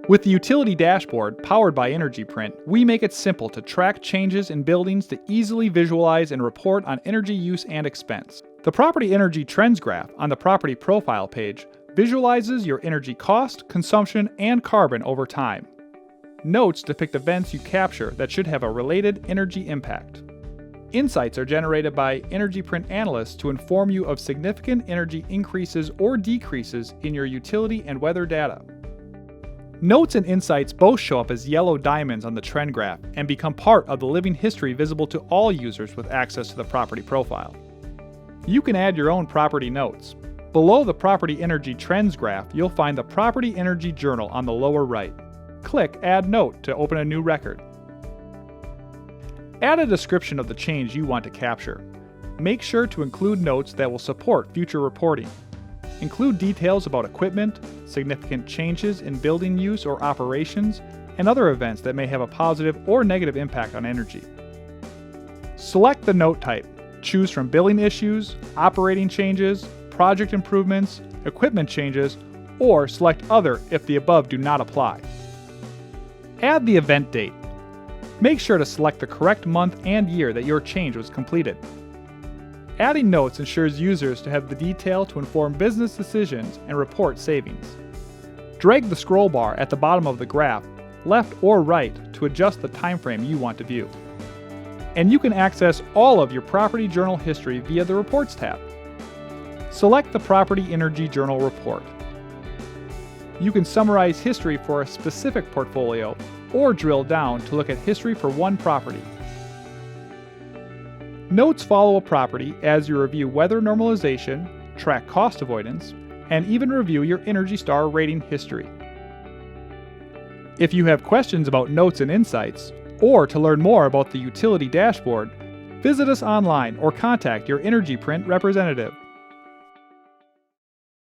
With the utility dashboard powered by EnergyPrint, we make it simple to track changes in buildings to easily visualize and report on energy use and expense. The Property Energy Trends graph on the Property Profile page visualizes your energy cost, consumption, and carbon over time. Notes depict events you capture that should have a related energy impact. Insights are generated by EnergyPrint analysts to inform you of significant energy increases or decreases in your utility and weather data. Notes and insights both show up as yellow diamonds on the trend graph and become part of the living history visible to all users with access to the property profile. You can add your own property notes. Below the Property Energy Trends graph, you'll find the Property Energy Journal on the lower right. Click Add Note to open a new record. Add a description of the change you want to capture. Make sure to include notes that will support future reporting. Include details about equipment, significant changes in building use or operations, and other events that may have a positive or negative impact on energy. Select the note type. Choose from billing issues, operating changes, project improvements, equipment changes, or select Other if the above do not apply. Add the event date. Make sure to select the correct month and year that your change was completed. Adding notes ensures users to have the detail to inform business decisions and report savings. Drag the scroll bar at the bottom of the graph, left or right, to adjust the time frame you want to view. And you can access all of your Property Journal history via the Reports tab. Select the Property Energy Journal report. You can summarize history for a specific portfolio or drill down to look at history for one property. Notes follow a property as you review weather normalization, track cost avoidance, and even review your Energy Star rating history. If you have questions about notes and insights, or to learn more about the utility dashboard, visit us online or contact your EnergyPrint representative.